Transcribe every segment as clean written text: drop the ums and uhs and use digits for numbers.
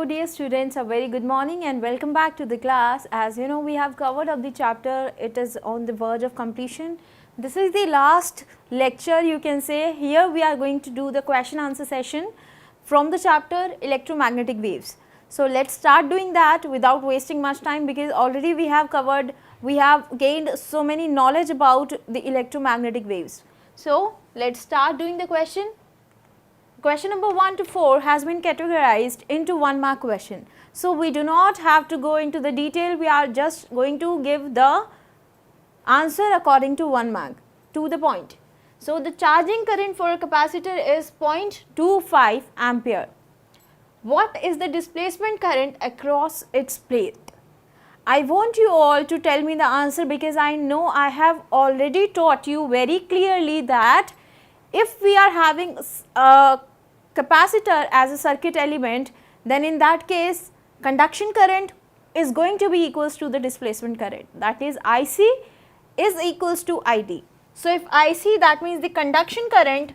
dear students, a very good morning and welcome back to the class. As you know, we have covered up the chapter, it is on the verge of completion. This is the last lecture, you can say. Here we are going to do the question answer session from the chapter electromagnetic waves. So let's start doing that without wasting much time, because already we have covered, we have gained so many knowledge about the electromagnetic waves. So let's start doing the question. Question number 1 to 4 has been categorized into 1 mark question. So we do not have to go into the detail, we are just going to give the answer according to 1 mark, to the point. So the charging current for a capacitor is 0.25 ampere. What is the displacement current across its plate? I want you all to tell me the answer, because I know I have already taught you very clearly that if we are having a capacitor as a circuit element, then in that case conduction current is going to be equals to the displacement current, that is IC is equals to ID. So if IC, that means the conduction current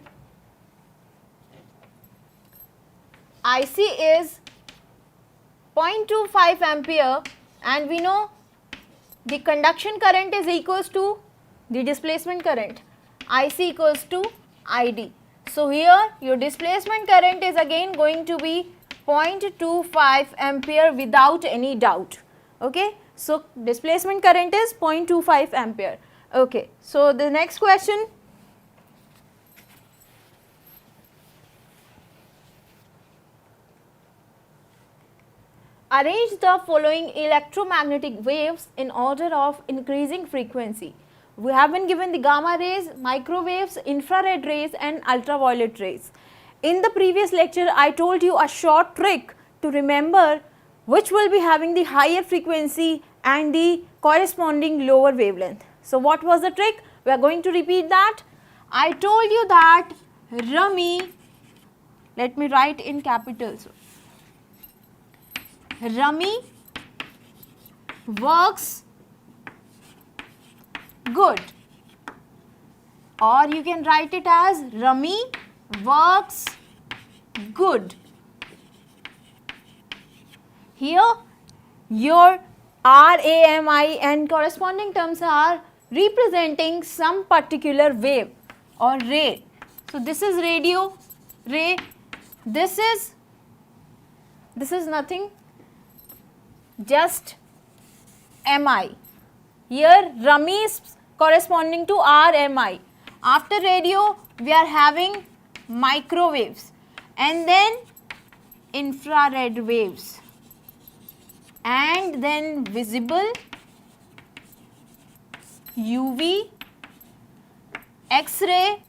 IC is 0.25 ampere, and we know the conduction current is equals to the displacement current, IC equals to ID. So here your displacement current is again going to be 0.25 ampere without any doubt. Okay. So displacement current is 0.25 ampere. Okay. So the next question. Arrange the following electromagnetic waves in order of increasing frequency. We have been given the gamma rays, microwaves, infrared rays and ultraviolet rays. In the previous lecture, I told you a short trick to remember which will be having the higher frequency and the corresponding lower wavelength. So what was the trick? We are going to repeat that. I told you that Rummy, let me write in capitals, Rummy works good, or you can write it as Rummy works good. Here your R, A, M, I and corresponding terms are representing some particular wave or ray. So this is radio ray, this is nothing, just MI. Here Rummy is corresponding to RMI. After radio we are having microwaves and then infrared waves and then visible, UV, X-ray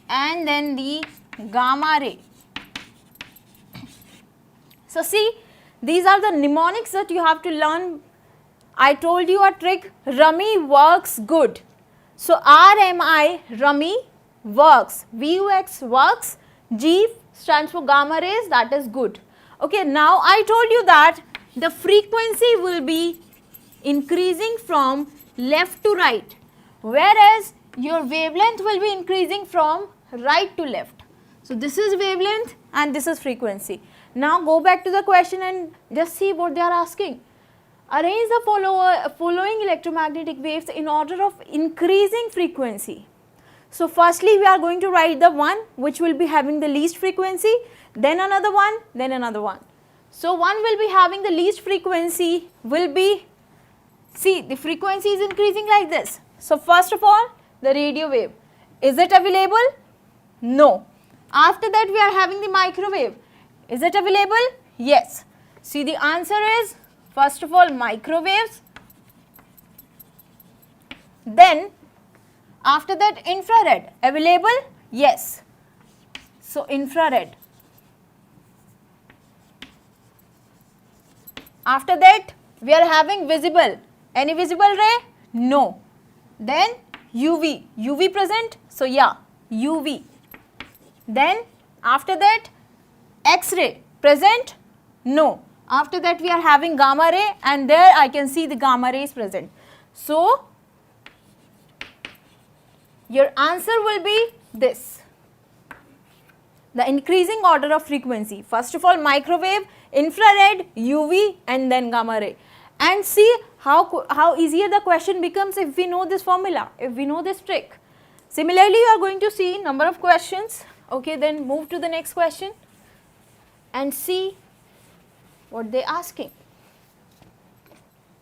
and then the gamma ray. So see, these are the mnemonics that you have to learn. I told you a trick, Rummy works good. So RMI, Rummy works, VUX works, G stands for gamma rays, that is good. Okay, now I told you that the frequency will be increasing from left to right, whereas your wavelength will be increasing from right to left. So this is wavelength and this is frequency. Now go back to the question and just see what they are asking. Arrange the following electromagnetic waves in order of increasing frequency. So firstly we are going to write the one which will be having the least frequency, then another one, then another one. So one will be having the least frequency will be, see the frequency is increasing like this. So first of all the radio wave, is it available? No. After that we are having the microwave, is it available? Yes. See the answer is first of all microwaves, then after that infrared, available? Yes. So infrared. After that we are having visible, any visible ray? No. Then UV, UV present? So yeah, UV. Then after that X-ray present? No. After that we are having gamma ray and there I can see the gamma ray is present. So your answer will be this. the increasing order of frequency. First of all, microwave, infrared, UV, and then gamma ray. And see how easier the question becomes if we know this formula, if we know this trick. Similarly, you are going to see number of questions. Okay, then move to the next question and see what they are asking.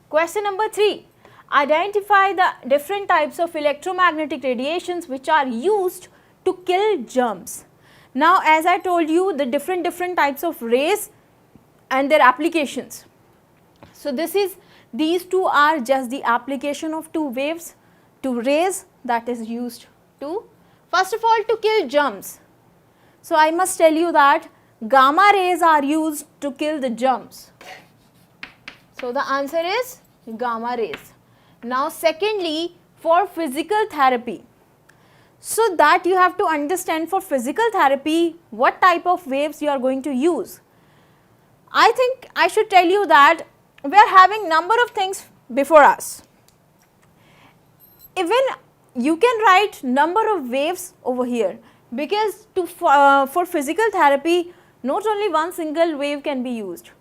Question number 3. Identify the different types of electromagnetic radiations which are used to kill germs. Now, as I told you, the different types of rays and their applications. So, these two are just the application of two waves, two rays that is used to, first of all, to kill germs. So, I must tell you that gamma rays are used to kill the germs. So, the answer is gamma rays. Now, secondly, for physical therapy. So, that you have to understand for physical therapy what type of waves you are going to use. I think I should tell you that we are having number of things before us. Even you can write number of waves over here, because for physical therapy not only one single wave can be used,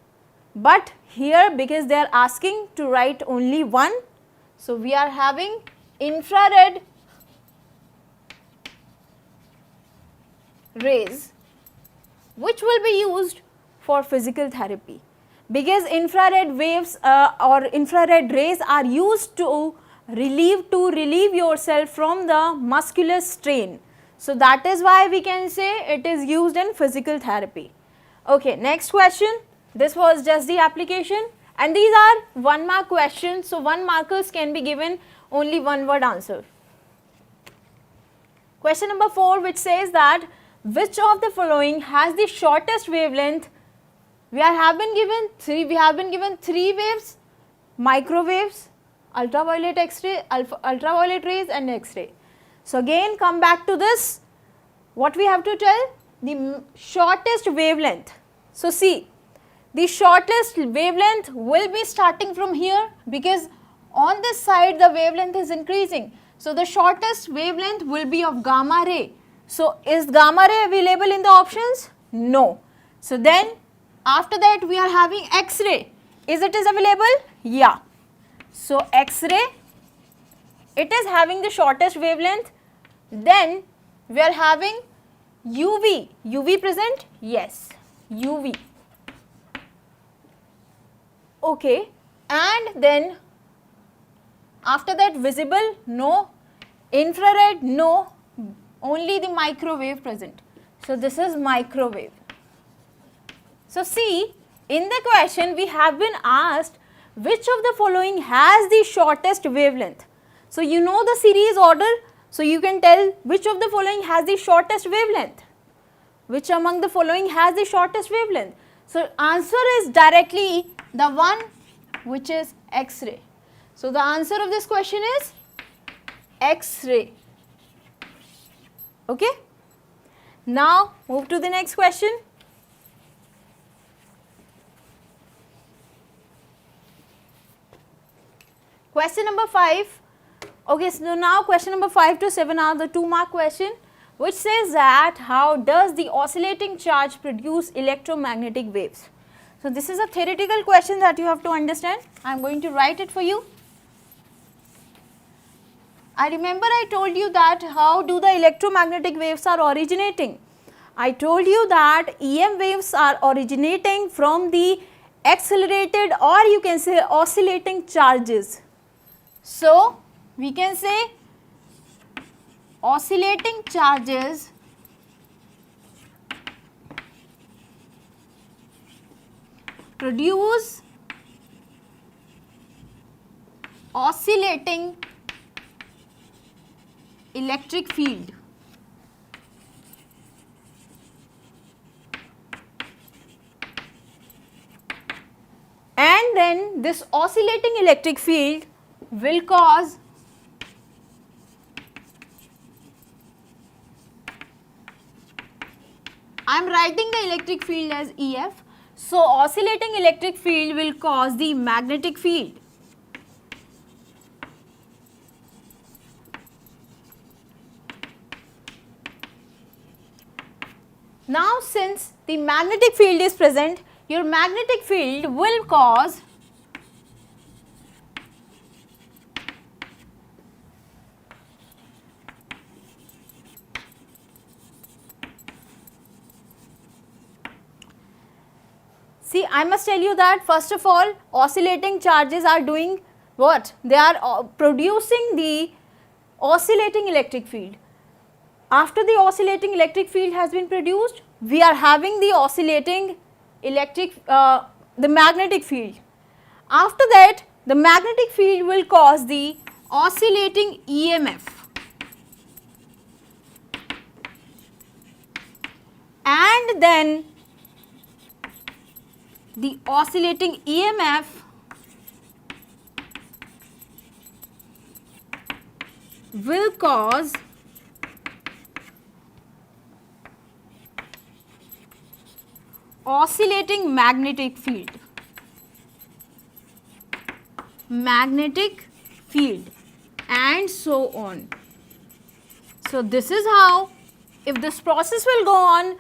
but here because they are asking to write only one, so we are having infrared rays which will be used for physical therapy, because infrared waves or infrared rays are used to relieve yourself from the muscular strain. So, that is why we can say it is used in physical therapy. Okay, next question. This was just the application, and these are 1 mark questions. So, 1 markers can be given only one word answer. Question number 4, which says that which of the following has the shortest wavelength? We have been given three waves: microwaves, ultraviolet X-ray, ultraviolet rays, and X-ray. So, again come back to this, what we have to tell, the shortest wavelength. So, see, the shortest wavelength will be starting from here, because on this side the wavelength is increasing. So, the shortest wavelength will be of gamma ray. So, is gamma ray available in the options? No. So, then after that we are having X-ray. Is it available? Yeah. So, X-ray, it is having the shortest wavelength. Then we are having UV. UV present? Yes, UV. Okay, and then after that visible? No. Infrared? No. Only the microwave present. So, this is microwave. So, see, in the question we have been asked which of the following has the shortest wavelength. So, you know the series order. So, you can tell which of the following has the shortest wavelength. Which among the following has the shortest wavelength? So, answer is directly the one which is X-ray. So, the answer of this question is X-ray. Okay. Now, move to the next question. Question number 5. Okay, so now question number 5 to 7 are the 2 mark question, which says that how does the oscillating charge produce electromagnetic waves? So, this is a theoretical question that you have to understand. I am going to write it for you. I remember I told you that how do the electromagnetic waves are originating. I told you that EM waves are originating from the accelerated, or you can say oscillating charges. So, we can say oscillating charges produce oscillating electric field. And then this oscillating electric field will cause I am writing the electric field as EF. So, oscillating electric field will cause the magnetic field. Now since the magnetic field is present, your magnetic field will cause see, I must tell you that first of all oscillating charges are doing what? They are producing the oscillating electric field. After the oscillating electric field has been produced, we are having the oscillating the magnetic field. After that, the magnetic field will cause the oscillating EMF, and then the oscillating EMF will cause oscillating magnetic field, and so on. So this is how, if this process will go on,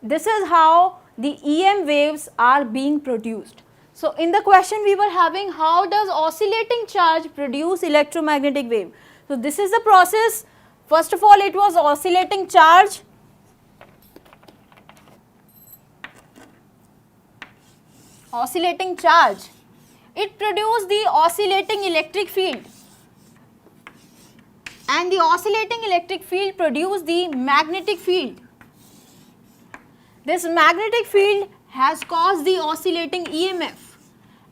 this is how the EM waves are being produced. So in the question we were having, how does oscillating charge produce electromagnetic wave? So this is the process. First of all, it was oscillating charge. Oscillating charge. It produced the oscillating electric field, and the oscillating electric field produced the magnetic field. This magnetic field has caused the oscillating EMF,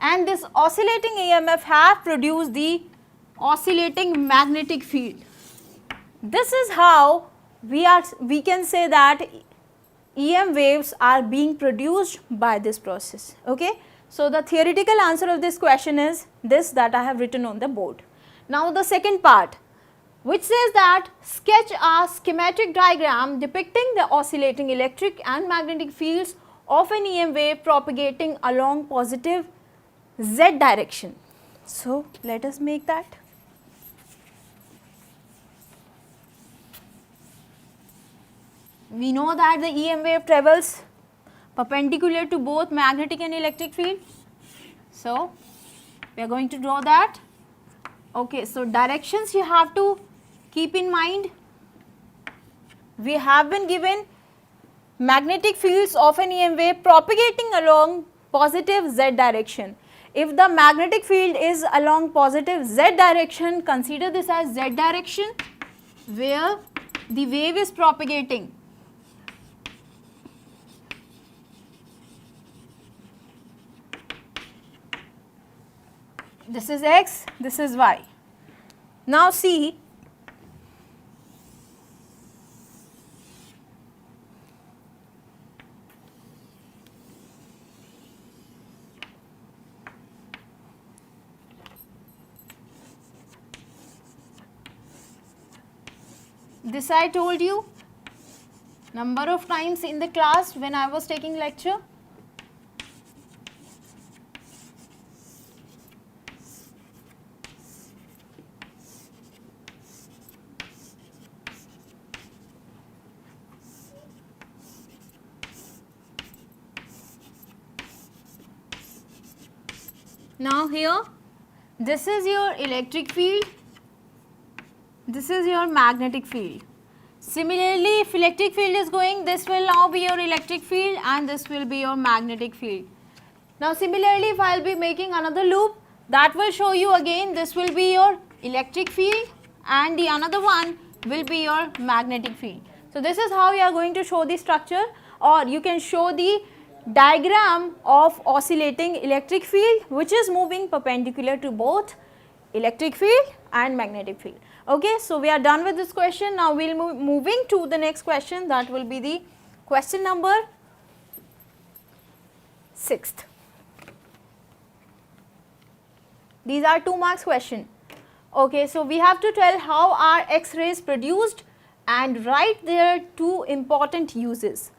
and this oscillating EMF have produced the oscillating magnetic field. This is how we can say that EM waves are being produced by this process. Okay? So the theoretical answer of this question is this that I have written on the board. Now the second part, which says that sketch a schematic diagram depicting the oscillating electric and magnetic fields of an EM wave propagating along positive Z direction. So let us make that. We know that the EM wave travels perpendicular to both magnetic and electric field. So we are going to draw that. Okay, so directions you have to keep in mind. We have been given magnetic fields of an EM wave propagating along positive Z direction. If the magnetic field is along positive Z direction, consider this as Z direction where the wave is propagating. This is X, this is Y. Now see, this I told you number of times in the class when I was taking lecture. Now here, this is your electric field, this is your magnetic field. Similarly, if electric field is going, this will now be your electric field and this will be your magnetic field. Now similarly, if I will be making another loop, that will show you again this will be your electric field and the another one will be your magnetic field. So this is how you are going to show the structure, or you can show the diagram of oscillating electric field which is moving perpendicular to both electric field and magnetic field. Okay, so we are done with this question. Now we will moving to the next question, that will be the question number 6th. These are 2 marks question. Okay, so we have to tell how are X-rays produced and write their 2 important uses.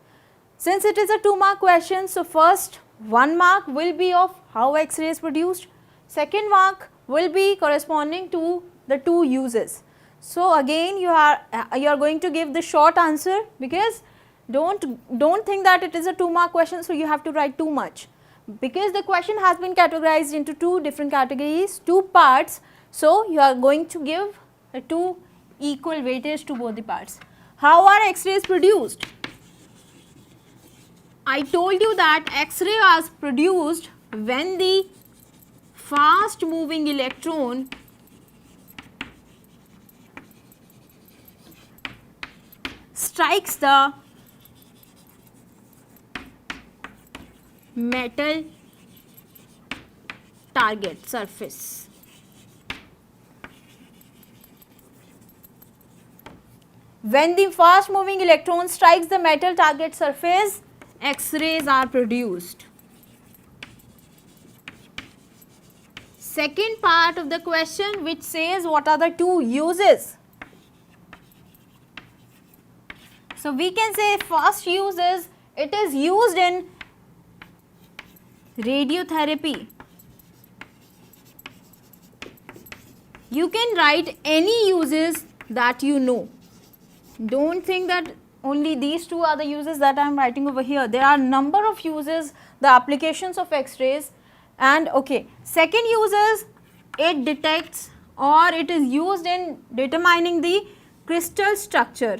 Since it is a 2 mark question, so first 1 mark will be of how X-ray is produced, second mark will be corresponding to the 2 uses. So again you are going to give the short answer, because Don't think that it is a 2-mark question, so you have to write too much, because the question has been categorized into 2 different categories, 2 parts. So you are going to give 2 equal weightage to both the parts. How are X-rays produced? I told you that X-ray was produced when the fast moving electron strikes the metal target surface. When the fast moving electron strikes the metal target surface, X-rays are produced. Second part of the question, which says what are the 2 uses. So we can say first use is, it is used in radiotherapy. You can write any uses that you know. Don't think that only these 2 are the uses that I am writing over here. There are number of uses, the applications of X-rays. And okay, second use is, it detects or it is used in determining the crystal structure.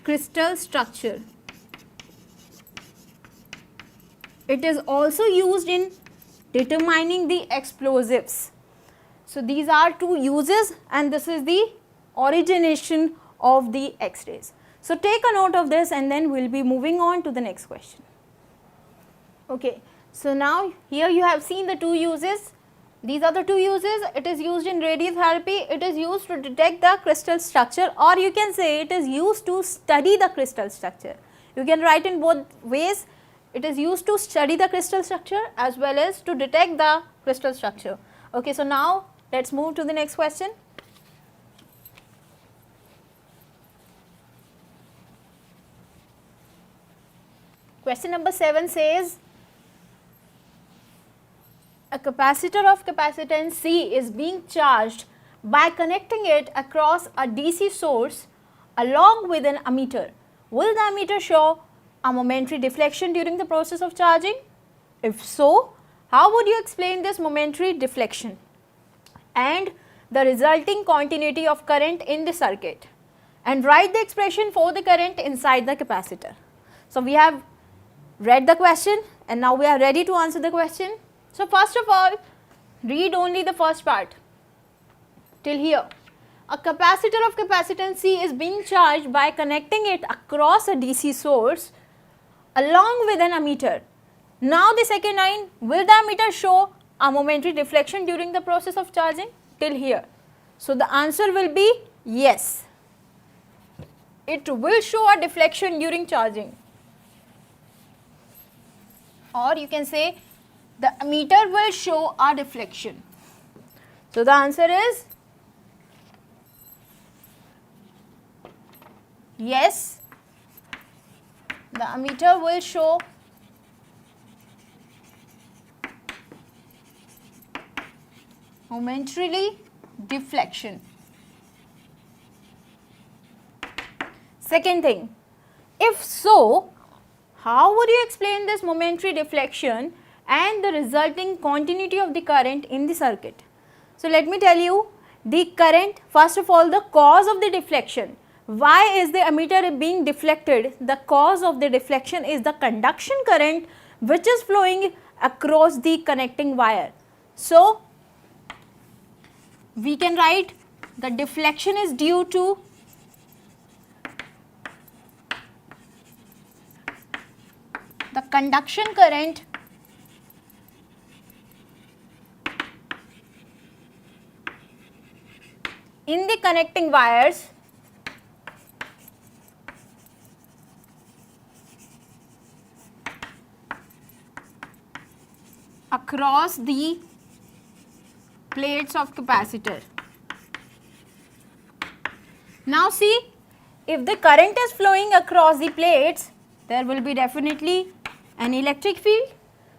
Crystal structure. It is also used in determining the explosives. So these are 2 uses, and this is the origination of the X-rays. So take a note of this, and then we will be moving on to the next question. Okay. So now here you have seen the 2 uses. These are the 2 uses. It is used in radiotherapy. It is used to detect the crystal structure, or you can say it is used to study the crystal structure. You can write in both ways. It is used to study the crystal structure as well as to detect the crystal structure. Okay, so now let's move to the next question. Question number 7 says, a capacitor of capacitance C is being charged by connecting it across a DC source along with an ammeter. Will the ammeter show a momentary deflection during the process of charging? If so, how would you explain this momentary deflection and the resulting continuity of current in the circuit? And write the expression for the current inside the capacitor. So we have read the question, and now we are ready to answer the question. So first of all, read only the first part till here. A capacitor of capacitance C is being charged by connecting it across a DC source along with an ammeter. Now the second line, will the ammeter show a momentary deflection during the process of charging? Till here. So the answer will be yes. It will show a deflection during charging. Or you can say the ammeter will show a deflection. So the answer is yes, the ammeter will show momentarily deflection. Second thing, if so, how would you explain this momentary deflection and the resulting continuity of the current in the circuit? So let me tell you the current, first of all the cause of the deflection. Why is the ammeter being deflected? The cause of the deflection is the conduction current which is flowing across the connecting wire. So we can write the deflection is due to the conduction current in the connecting wires across the plates of capacitor. Now see, if the current is flowing across the plates, there will be definitely an electric field.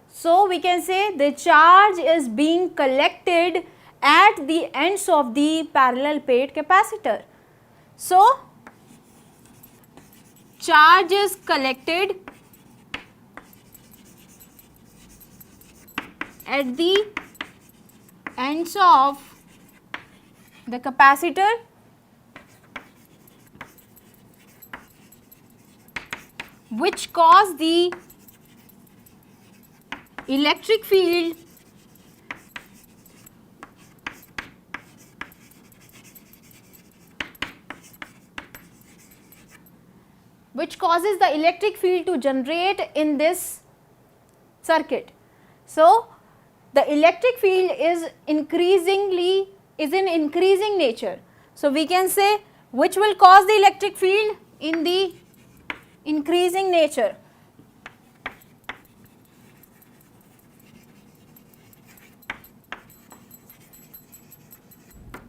So we can say the charge is being collected at the ends of the parallel plate capacitor. So, charge is collected at the ends of the capacitor which cause the electric field which causes the electric field to generate in this circuit. So, the electric field is in increasing nature. So, we can say which will cause the electric field in the increasing nature.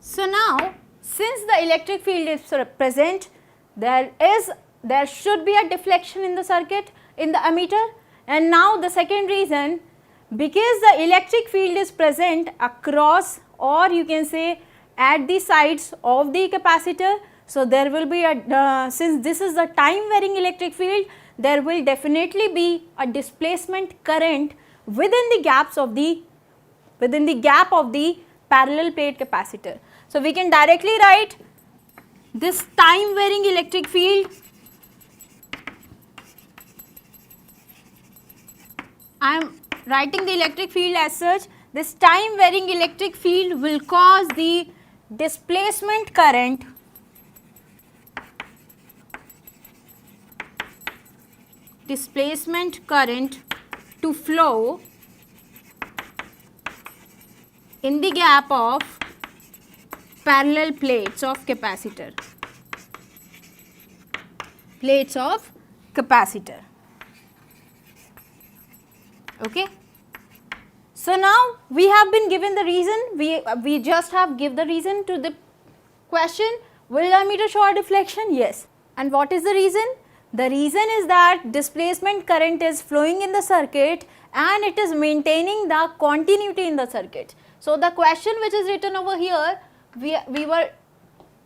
So, now since the electric field is present, there should be a deflection in the circuit in the ammeter. And now the second reason, because the electric field is present across, or you can say at the sides of the capacitor, so there will be a since this is the time varying electric field, there will definitely be a displacement current within the gap of the parallel plate capacitor. So, we can directly write this time varying electric field. I am writing the electric field as such. This time varying electric field will cause the displacement current to flow in the gap of parallel plates of capacitor. Okay. So, now we have been given the reason, we just have give the reason to the question, will the ammeter show a deflection? Yes. And what is the reason? The reason is that displacement current is flowing in the circuit and it is maintaining the continuity in the circuit. So, the question which is written over here, we were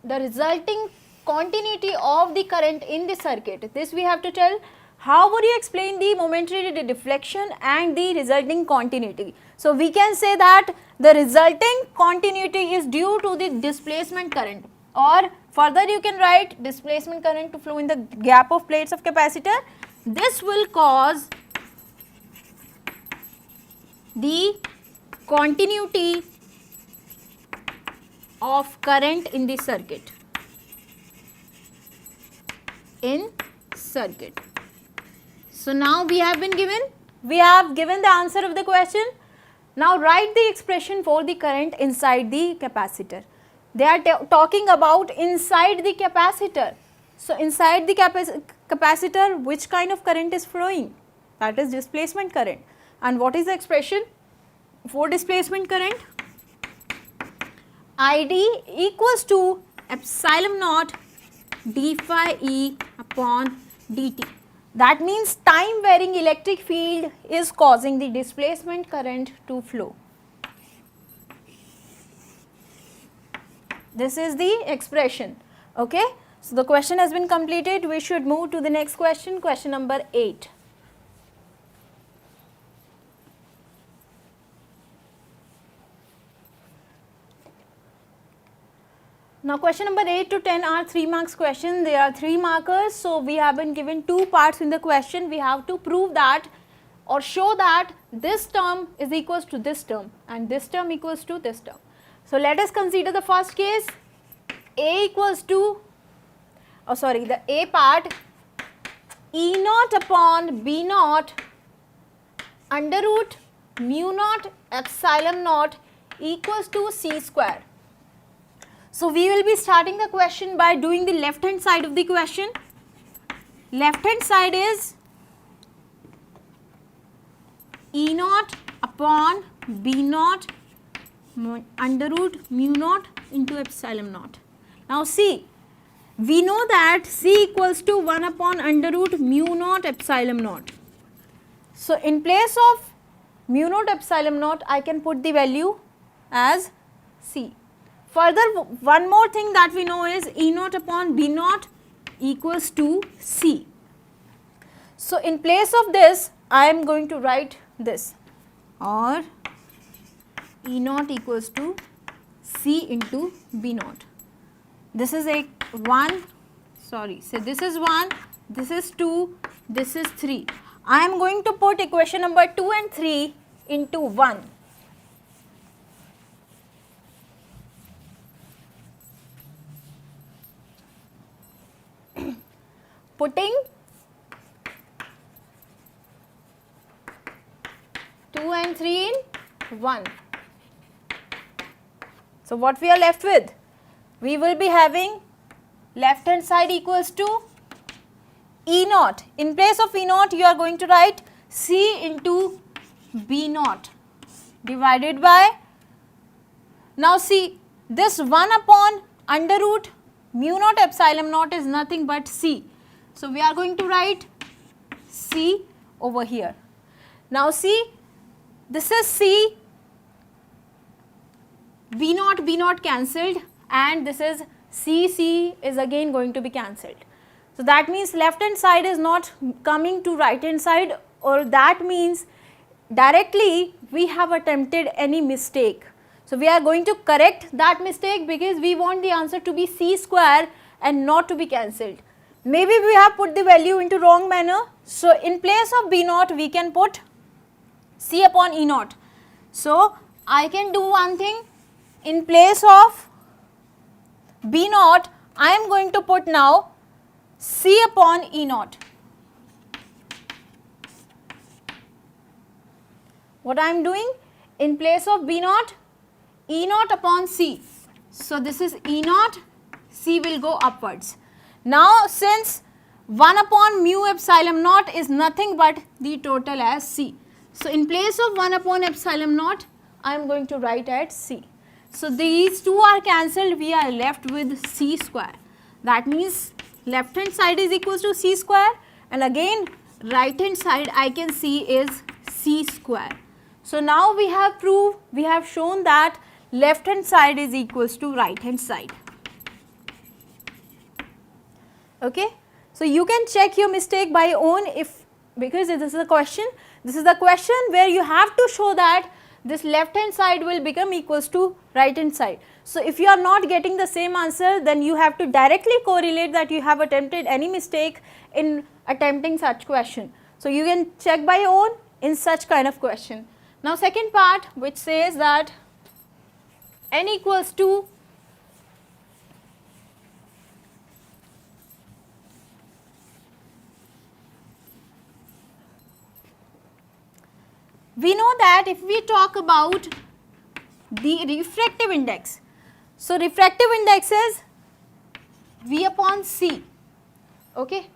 the resulting continuity of the current in the circuit. This we have to tell. How would you explain the momentary deflection and the resulting continuity? So, we can say that the resulting continuity is due to the displacement current, or further you can write displacement current to flow in the gap of plates of capacitor. This will cause the continuity of current in the circuit. So, now we have given the answer of the question. Now, write the expression for the current inside the capacitor. They are talking about inside the capacitor. So, inside the capacitor, which kind of current is flowing? That is displacement current. And what is the expression for displacement current? ID equals to epsilon naught d phi E upon dt. That means time varying electric field is causing the displacement current to flow. This is the expression. Okay. So, the question has been completed. We should move to the next question, question number 8. Now, question number 8 to 10 are 3 marks question. There are 3 markers. So, we have been given 2 parts in the question. We have to prove that or show that this term is equals to this term and this term equals to this term. So, let us consider the first case. A equals to, the A part, E naught upon B naught under root mu naught epsilon naught equals to C square. So, we will be starting the question by doing the left hand side of the question. Left hand side is E naught upon B naught under root mu naught into epsilon naught. Now, see, we know that C equals to 1 upon under root mu naught epsilon naught. So, in place of mu naught epsilon naught, I can put the value as C. Further, one more thing that we know is E naught upon B naught equals to C. So in place of this, I am going to write this, or E naught equals to C into B naught. This is a 1, sorry, so this is 1, this is 2, this is 3. I am going to put equation number 2 and 3 into 1. Putting 2 and 3 in 1. So what we are left with? We will be having left hand side equals to E naught. In place of E naught, you are going to write C into B naught divided by, now see, this 1 upon under root mu naught epsilon naught is nothing but C. So we are going to write C over here. Now see, this is C, B naught cancelled, and this is C is again going to be cancelled. So that means left hand side is not coming to right hand side, or that means directly we have attempted any mistake. So we are going to correct that mistake because we want the answer to be C square and not to be cancelled. Maybe we have put the value into wrong manner. So in place of B naught, we can put C upon E naught. So I can do one thing. In place of B naught, I am going to put now C upon E naught. What I am doing? In place of B naught, E naught upon C. So this is E naught, C will go upwards. Now since 1 upon mu epsilon naught is nothing but the total as C. So in place of 1 upon epsilon naught, I am going to write at C. So these two are cancelled, we are left with C square. That means left hand side is equals to C square, and again right hand side I can see is C square. So now we have proved, we have shown that left hand side is equals to right hand side. Okay. So you can check your mistake by own, if, because this is a question, this is the question where you have to show that this left hand side will become equals to right hand side. So if you are not getting the same answer, then you have to directly correlate that you have attempted any mistake in attempting such question. So you can check by own in such kind of question. Now second part, which says that n equals to we know that if we talk about the refractive index, so refractive index is V upon C, okay,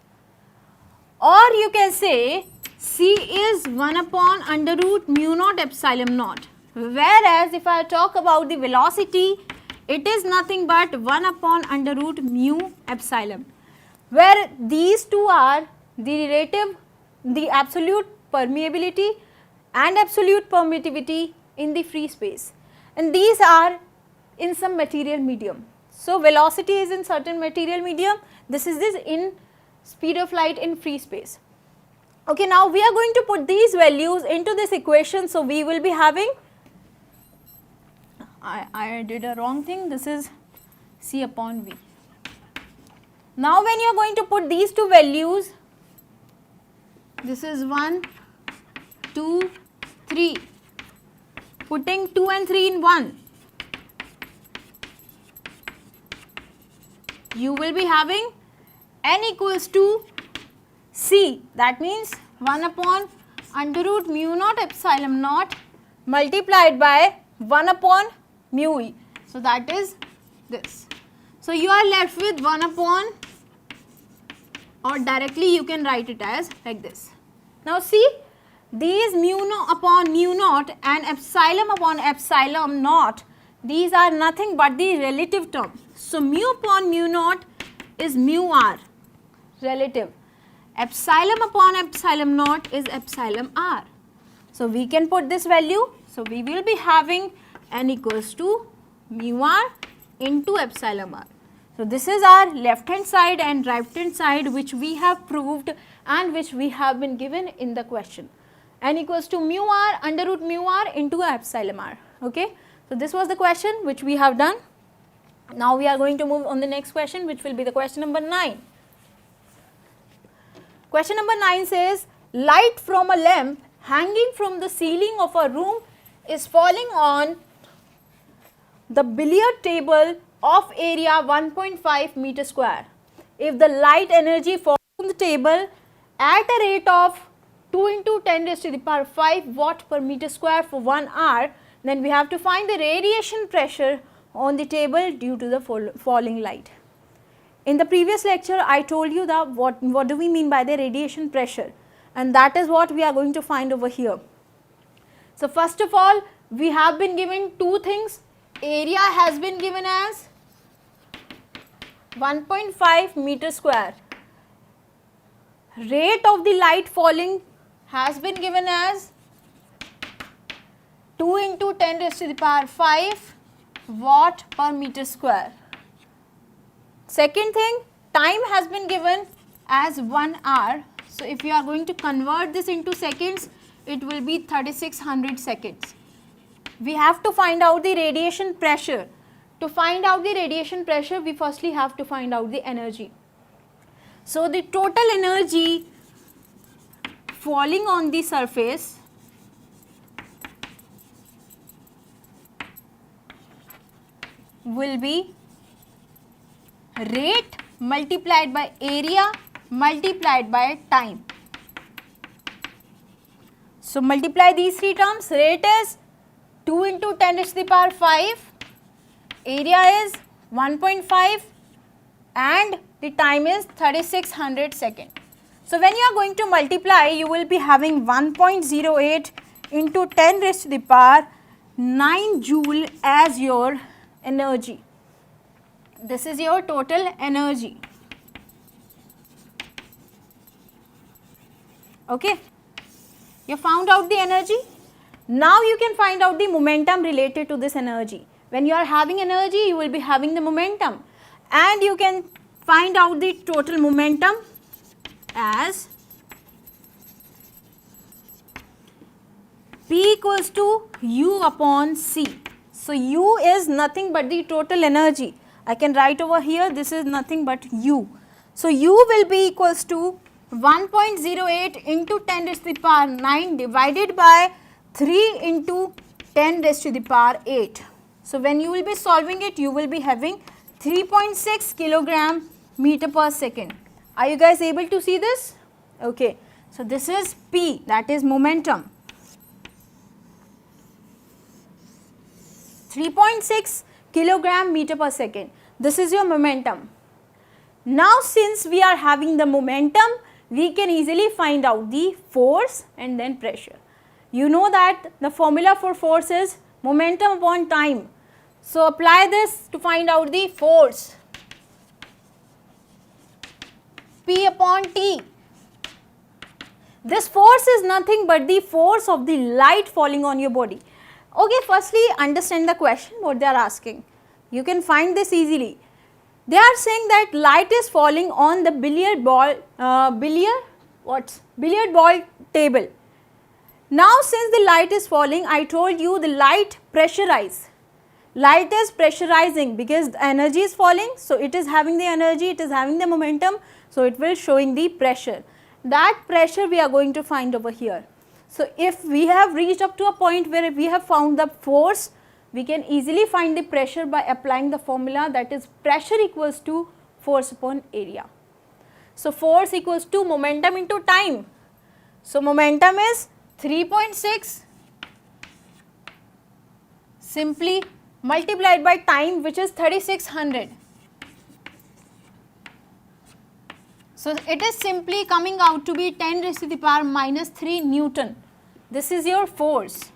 or you can say C is 1 upon under root mu naught epsilon naught, whereas if I talk about the velocity, it is nothing but 1 upon under root mu epsilon, where these two are the relative, the absolute permeability and absolute permittivity in the free space, and these are in some material medium. So velocity is in certain material medium, this is this in speed of light in free space. Okay, now we are going to put these values into this equation. So we will be having, I did a wrong thing, this is C upon V. Now when you are going to put these two values, this is 1, 2, 3, putting 2 and 3 in 1, you will be having n equals to C, that means 1 upon under root mu naught epsilon naught multiplied by 1 upon mu e. So that is this. So you are left with 1 upon, or directly you can write it as like this. Now see, these mu naught upon mu naught and epsilon upon epsilon naught, these are nothing but the relative term. So mu upon mu naught is mu r, relative. Epsilon upon epsilon naught is epsilon r. So we can put this value. So we will be having n equals to mu r into epsilon r. So this is our left hand side and right hand side which we have proved and which we have been given in the question. N equals to mu r under root mu r into epsilon r. Okay. So this was the question which we have done. Now we are going to move on the next question, which will be the question number 9. Question number 9 says, light from a lamp hanging from the ceiling of a room is falling on the billiard table of area 1.5 meter square. If the light energy falls on the table at a rate of 2 into 10 raised to the power 5 watt per meter square for 1 hour, then we have to find the radiation pressure on the table due to the falling light. In the previous lecture, I told you that what do we mean by the radiation pressure, and that is what we are going to find over here. So first of all, we have been given two things. Area has been given as 1.5 meter square. Rate of the light falling has been given as 2 into 10 raised to the power 5 watt per meter square. Second thing, time has been given as 1 hour. So if you are going to convert this into seconds, it will be 3600 seconds. We have to find out the radiation pressure. To find out the radiation pressure, we firstly have to find out the energy. So the total energy falling on the surface will be rate multiplied by area multiplied by time. So multiply these three terms. Rate is 2 into 10 raised to the power 5, area is 1.5 and the time is 3600 seconds. So when you are going to multiply, you will be having 1.08 into 10 raised to the power 9 joule as your energy. This is your total energy. Okay, you found out the energy. Now you can find out the momentum related to this energy. When you are having energy, you will be having the momentum, and you can find out the total momentum as P equals to U upon C. So U is nothing but the total energy. I can write over here, this is nothing but U. So U will be equals to 1.08 into 10 raised to the power 9 divided by 3 into 10 raised to the power 8. So when you will be solving it, you will be having 3.6 kilogram meter per second. Are you guys able to see this? Okay. So this is P, that is momentum. 3.6 kilogram meter per second. This is your momentum. Now since we are having the momentum, we can easily find out the force and then pressure. You know that the formula for force is momentum upon time. So apply this to find out the force. P upon T. This force is nothing but the force of the light falling on your body. Okay, firstly understand the question what they are asking. You can find this easily. They are saying that light is falling on the billiard ball table. Now since the light is falling, I told you the light pressurize. Light is pressurizing because the energy is falling, so it is having the energy, it is having the momentum, so it will showing the pressure. That pressure we are going to find over here. So if we have reached up to a point where we have found the force, we can easily find the pressure by applying the formula, that is pressure equals to force upon area. So force equals to momentum into time. So momentum is 3.6 simply multiplied by time, which is 3600. So it is simply coming out to be 10 raised to the power minus 3 Newton. This is your force.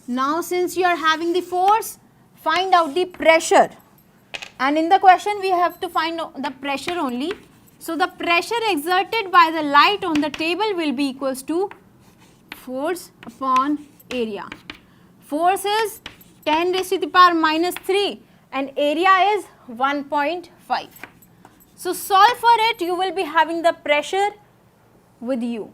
Now since you are having the force, find out the pressure. And in the question we have to find the pressure only. So the pressure exerted by the light on the table will be equals to force upon area. Force is 10 raised to the power minus 3 and area is 1.5. So solve for it, you will be having the pressure with you.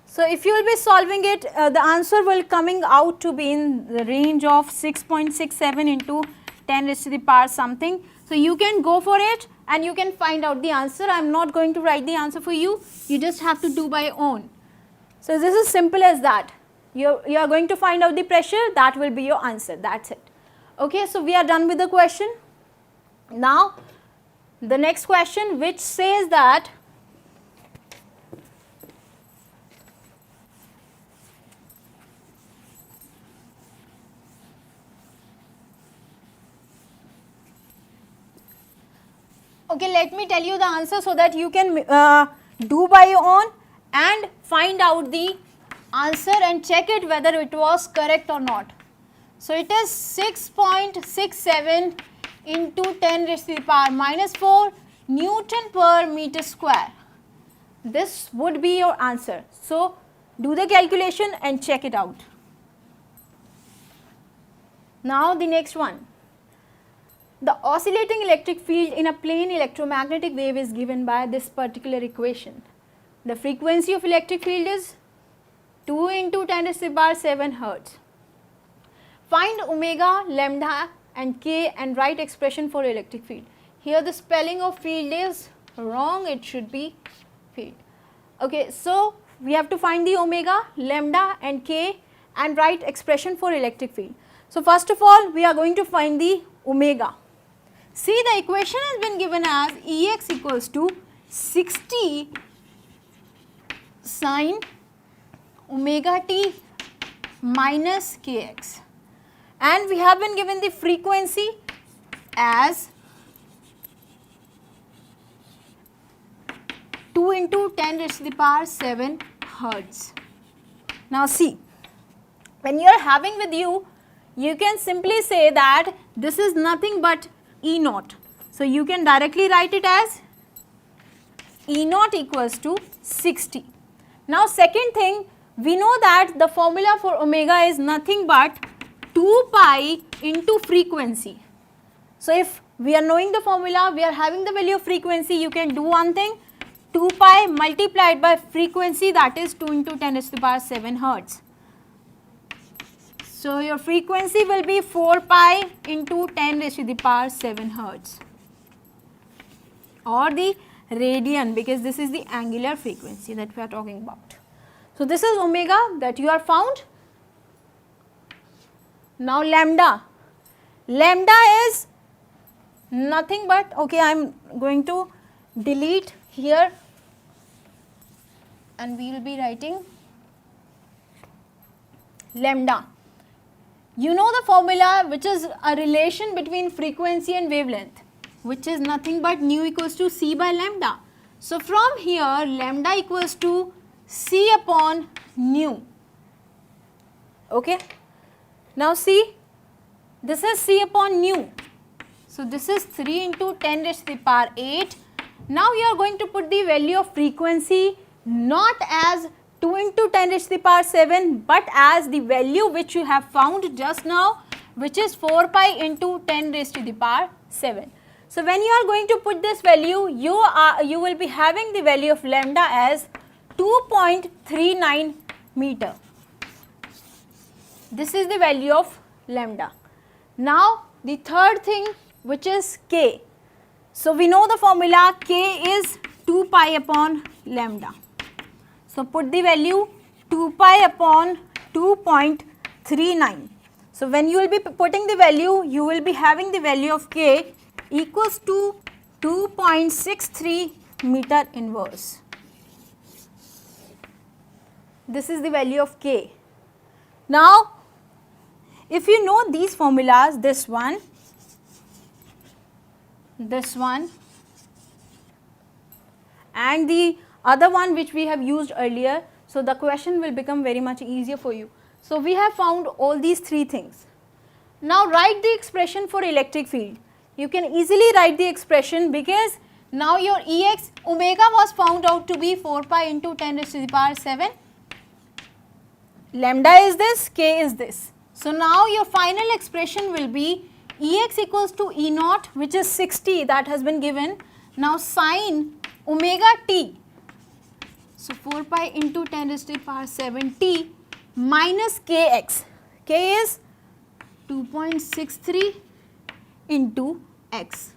So if you will be solving it, the answer will coming out to be in the range of 6.67 into 10 raised to the power something. So you can go for it and you can find out the answer. I am not going to write the answer for you, you just have to do by your own. So this is simple as that. You are going to find out the pressure, that will be your answer, that's it. Okay, so we are done with the question. Now the next question, which says that okay, let me tell you the answer so that you can do by your own and find out the answer and check it whether it was correct or not. So it is 6.67 into 10 raised to the power minus 4 Newton per meter square. This would be your answer. So do the calculation and check it out. Now the next one. The oscillating electric field in a plane electromagnetic wave is given by this particular equation. The frequency of electric field is 2 into 10 raised to the power 7 hertz. Find omega, lambda and k and write expression for electric field. Here the spelling of field is wrong, it should be field. Okay, so we have to find the omega, lambda and k and write expression for electric field. So first of all, we are going to find the omega. See, the equation has been given as Ex equals to 60 sine omega t minus kx, and we have been given the frequency as 2 into 10 raised to the power 7 hertz. Now see, when you are having with you, you can simply say that this is nothing but E naught. So you can directly write it as E naught equals to 60. Now second thing, we know that the formula for omega is nothing but 2 pi into frequency. So if we are knowing the formula, we are having the value of frequency, you can do one thing, 2 pi multiplied by frequency, that is 2 into 10 raised to the power 7 hertz. So your frequency will be 4 pi into 10 raised to the power 7 hertz, or the radian, because this is the angular frequency that we are talking about. So this is omega that you are found. Now lambda. Lambda is nothing but, okay, I am going to delete here and we will be writing lambda. You know the formula, which is a relation between frequency and wavelength, which is nothing but nu equals to c by lambda. So from here, lambda equals to c upon nu. Okay. Now see, this is c upon nu. So this is 3 into 10 raised to the power 8. Now you are going to put the value of frequency not as 2 into 10 raised to the power 7, but as the value which you have found just now, which is 4 pi into 10 raised to the power 7. So when you are going to put this value, you will be having the value of lambda as 2.39 meter. This is the value of lambda. Now the third thing, which is k. So we know the formula, k is 2 pi upon lambda. So put the value 2 pi upon 2.39. So when you will be putting the value, you will be having the value of k equals to 2.63 meter inverse. This is the value of k. Now if you know these formulas, this one, and the other one which we have used earlier, so the question will become very much easier for you. So we have found all these three things. Now write the expression for electric field. You can easily write the expression because now your Ex omega was found out to be 4 pi into 10 raised to the power 7. Lambda is this, k is this. So now your final expression will be Ex equals to E naught, which is 60, that has been given. Now sine omega t, so 4 pi into 10 raised to the power 7 t minus kx, k is 2.63 into x.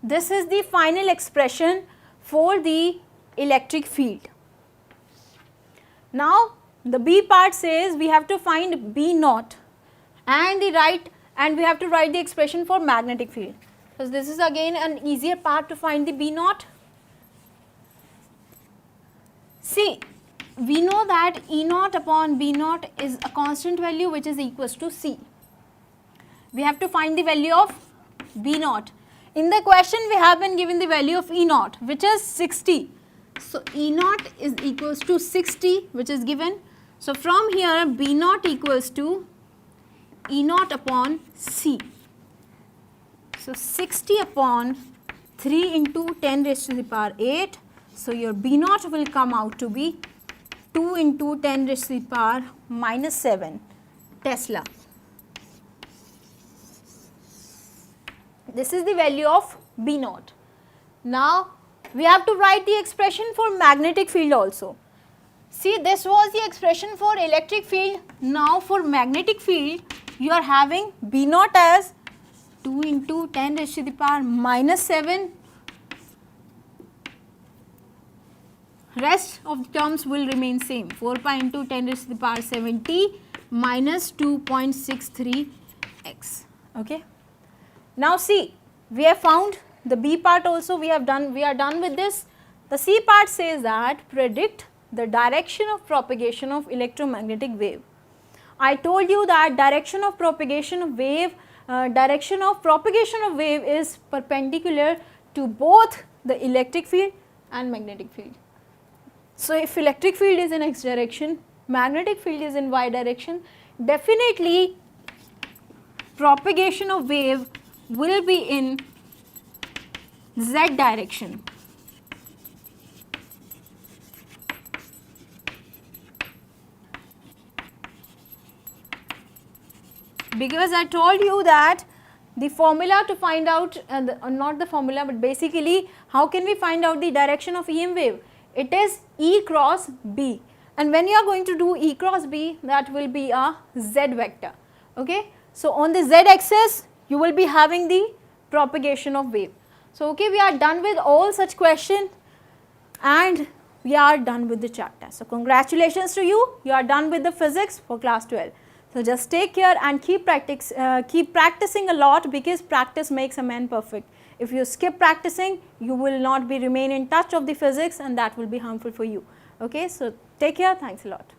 This is the final expression for the electric field. Now the B part says we have to find B naught and we have to write the expression for magnetic field. So this is again an easier part to find the B naught. See, we know that E naught upon B naught is a constant value which is equals to C. We have to find the value of B naught. In the question we have been given the value of E naught, which is 60. So E naught is equals to 60, which is given. So from here B naught equals to E naught upon C. So 60 upon 3 into 10 raised to the power 8. So your B naught will come out to be 2 into 10 raised to the power minus 7 Tesla. This is the value of B naught. Now we have to write the expression for magnetic field also. See, this was the expression for electric field. Now for magnetic field you are having B naught as 2 into 10 raised to the power minus 7. Rest of the terms will remain same, 4 pi into 10 raised to the power 7 t minus 2.63 x. Okay. Now see, we have found the B part also, we are done with this. The C part says that predict the direction of propagation of electromagnetic wave. I told you that direction of propagation of wave is perpendicular to both the electric field and magnetic field. So if electric field is in x direction, magnetic field is in y direction, definitely propagation of wave will be in z direction. Because I told you that the formula to find out, not the formula but basically how can we find out the direction of EM wave? It is E cross B, and when you are going to do E cross B, that will be a z vector. Okay. So on the z axis you will be having the propagation of wave. So okay, we are done with all such questions and we are done with the chapter. So congratulations to you, you are done with the physics for class 12. So just take care and keep practicing a lot, because practice makes a man perfect. If you skip practicing, you will not remain in touch of the physics, and that will be harmful for you. Okay, so take care, thanks a lot.